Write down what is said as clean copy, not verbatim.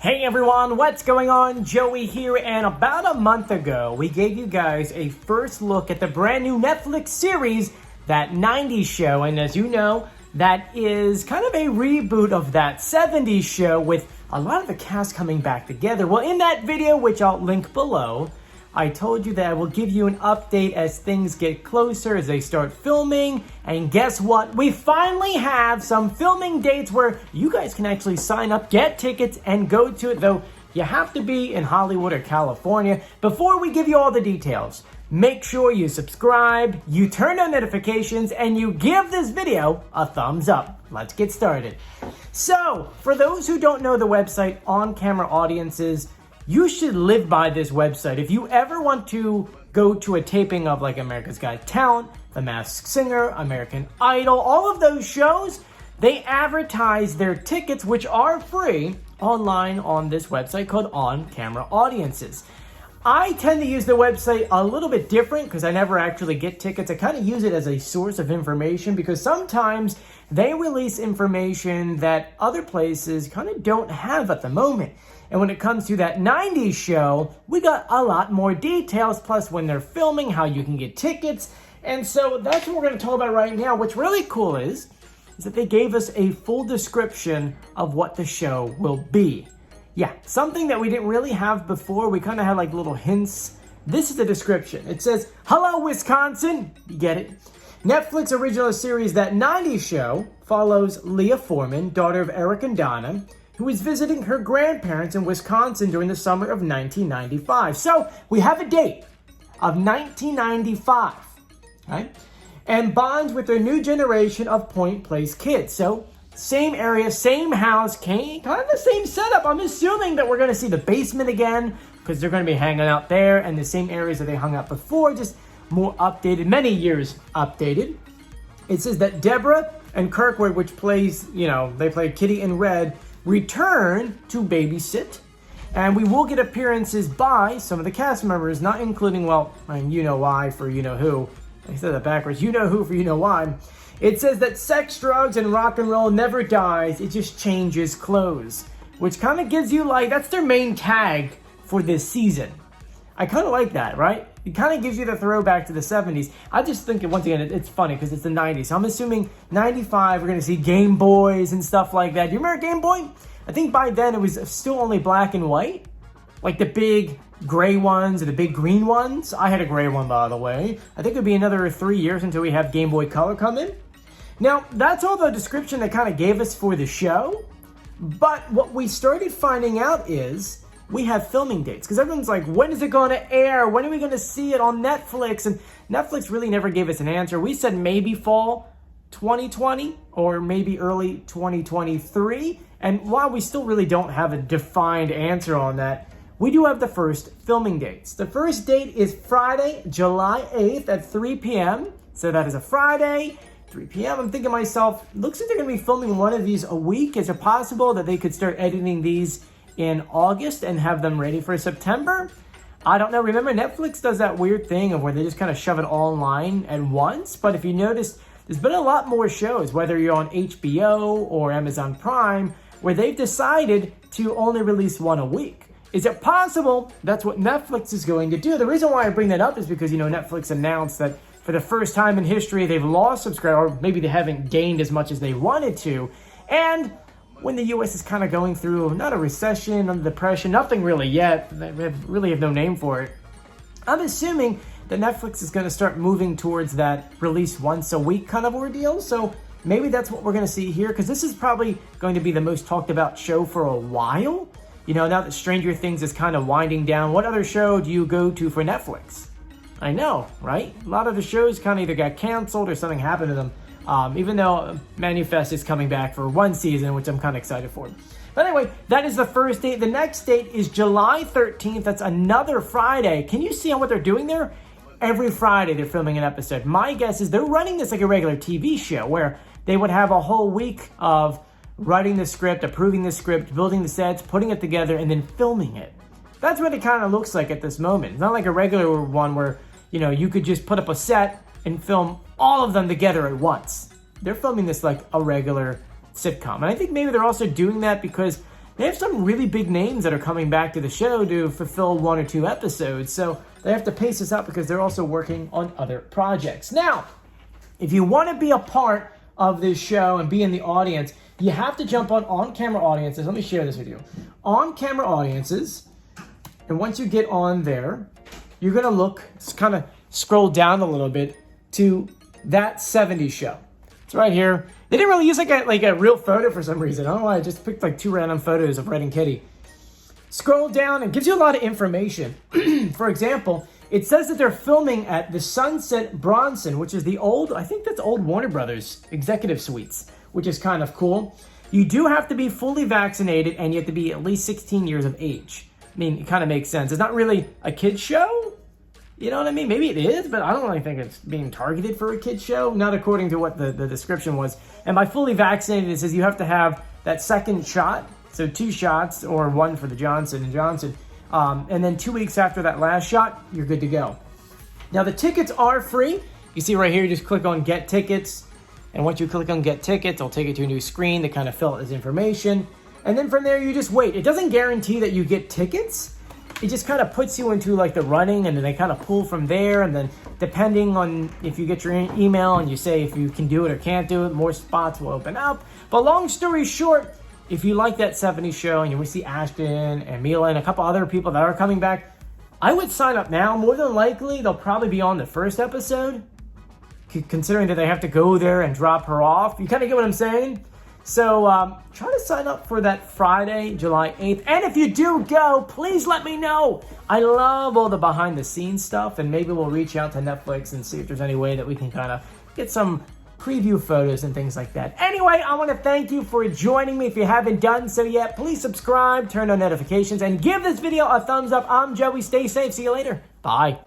Hey everyone, what's going on? Joey here, and about a month ago, we gave you guys a first look at the brand new Netflix series, That 90's Show, and as you know, that is kind of a reboot of that 70's show with a lot of the cast coming back together. Well, in that video, which I'll link below, I told you that I will give you an update as things get closer, as they start filming, and guess what? We finally have some filming dates where you guys can actually sign up, get tickets, and go to it, though you have to be in Hollywood or California. Before we give you all the details, make sure you subscribe, you turn on notifications, and you give this video a thumbs up. Let's get started. So, for those who don't know the website On Camera Audiences, you should live by this website. If you ever want to go to a taping of like America's Got Talent, The Masked Singer, American Idol, all of those shows, they advertise their tickets, which are free, online on this website called On Camera Audiences. I tend to use the website a little bit different because I never actually get tickets. I kind of use it as a source of information because sometimes they release information that other places kind of don't have at the moment. And when it comes to that 90's show, we got a lot more details, plus when they're filming, how you can get tickets. And so that's what we're going to talk about right now. What's really cool is that they gave us a full description of what the show will be. Yeah, something that we didn't really have before. We kind of had like little hints. This is the description. It says, "Hello, Wisconsin." You get it? Netflix original series That 90's Show follows Leia Forman, daughter of Eric and Donna, who is visiting her grandparents in Wisconsin during the summer of 1995. So we have a date of 1995, right? And bonds with their new generation of Point Place kids. So same area, same house, kind of the same setup. I'm assuming that we're going to see the basement again because they're going to be hanging out there and the same areas that they hung out before, just more updated, many years updated. It says that Deborah and Kirkwood, which plays, they play Kitty and Red, return to babysit, and we will get appearances by some of the cast members, not including, you know why for you know who. I said that backwards. You know who for you know why. It says that sex, drugs, and rock and roll never dies. It just changes clothes, which kind of gives you that's their main tag for this season. I kind of like that, right? It kind of gives you the throwback to the 70's. I just think, once again, it's funny because it's the 90's. So I'm assuming 95, we're going to see Game Boys and stuff like that. Do you remember Game Boy? I think by then it was still only black and white. Like the big gray ones or the big green ones. I had a gray one, by the way. I think it'll be another 3 years until we have Game Boy Color come in. Now, that's all the description they kind of gave us for the show. But what we started finding out is we have filming dates, because everyone's like, when is it going to air? When are we going to see it on Netflix? And Netflix really never gave us an answer. We said maybe fall 2020 or maybe early 2023. And while we still really don't have a defined answer on that, we do have the first filming dates. The first date is Friday, July 8th at 3 p.m. So that is a Friday, 3 p.m. I'm thinking to myself, looks like they're going to be filming one of these a week. Is it possible that they could start editing these in August and have them ready for September? I don't know. Remember, Netflix does that weird thing of where they just kind of shove it all online at once. But if you notice, there's been a lot more shows, whether you're on HBO or Amazon Prime, where they've decided to only release one a week. Is it possible that's what Netflix is going to do? The reason why I bring that up is because, Netflix announced that for the first time in history, they've lost subscribers, or maybe they haven't gained as much as they wanted to. And when the U.S. is kind of going through, not a recession, not a depression, nothing really yet, they really have no name for it, I'm assuming that Netflix is going to start moving towards that release once a week kind of ordeal. So maybe that's what we're going to see here, because this is probably going to be the most talked about show for a while. Now that Stranger Things is kind of winding down, what other show do you go to for Netflix? I know, right? A lot of the shows kind of either got canceled or something happened to them. Even though Manifest is coming back for one season, which I'm kind of excited for. But anyway, that is the first date. The next date is July 13th. That's another Friday. Can you see what they're doing there? Every Friday they're filming an episode. My guess is they're running this like a regular TV show where they would have a whole week of writing the script, approving the script, building the sets, putting it together, and then filming it. That's what it kind of looks like at this moment. It's not like a regular one where, you could just put up a set and film all of them together at once. They're filming this like a regular sitcom. And I think maybe they're also doing that because they have some really big names that are coming back to the show to fulfill 1 or 2 episodes. So they have to pace this out because they're also working on other projects. Now, if you want to be a part of this show and be in the audience, you have to jump on camera audiences. Let me share this with you. On camera audiences, and once you get on there, you're going to look, kind of scroll down a little bit to that 70s show. It's right here. They didn't really use like a real photo for some reason. I don't know why. I just picked like 2 random photos of Red and Kitty. Scroll down and gives you a lot of information. For example, it says that they're filming at the Sunset Bronson, which is the old, I think that's old Warner Brothers executive suites, which is kind of cool. You do have to be fully vaccinated and you have to be at least 16 years of age. I mean, it kind of makes sense. It's not really a kid's show. You know what I mean? Maybe it is, but I don't really think it's being targeted for a kid's show, not according to what the description was. And by fully vaccinated, it says you have to have that second shot, so 2 shots or 1 for the Johnson & Johnson. And then 2 weeks after that last shot, you're good to go. Now, the tickets are free. You see right here, you just click on Get Tickets. And once you click on Get Tickets, it'll take you to a new screen to kind of fill out this information. And then from there, you just wait. It doesn't guarantee that you get tickets. It just kind of puts you into like the running, and then they kind of pull from there. And then depending on if you get your email and you say if you can do it or can't do it, more spots will open up. But long story short, if you like that 70s show and you want to see Ashton and Mila and a couple other people that are coming back, I would sign up now. More than likely, they'll probably be on the first episode, considering that they have to go there and drop her off. You kind of get what I'm saying? So try to sign up for that Friday, July 8th. And if you do go, please let me know. I love all the behind the scenes stuff, and maybe we'll reach out to Netflix and see if there's any way that we can kind of get some preview photos and things like that. Anyway, I want to thank you for joining me. If you haven't done so yet, please subscribe, turn on notifications, and give this video a thumbs up. I'm Joey. Stay safe. See you later. Bye.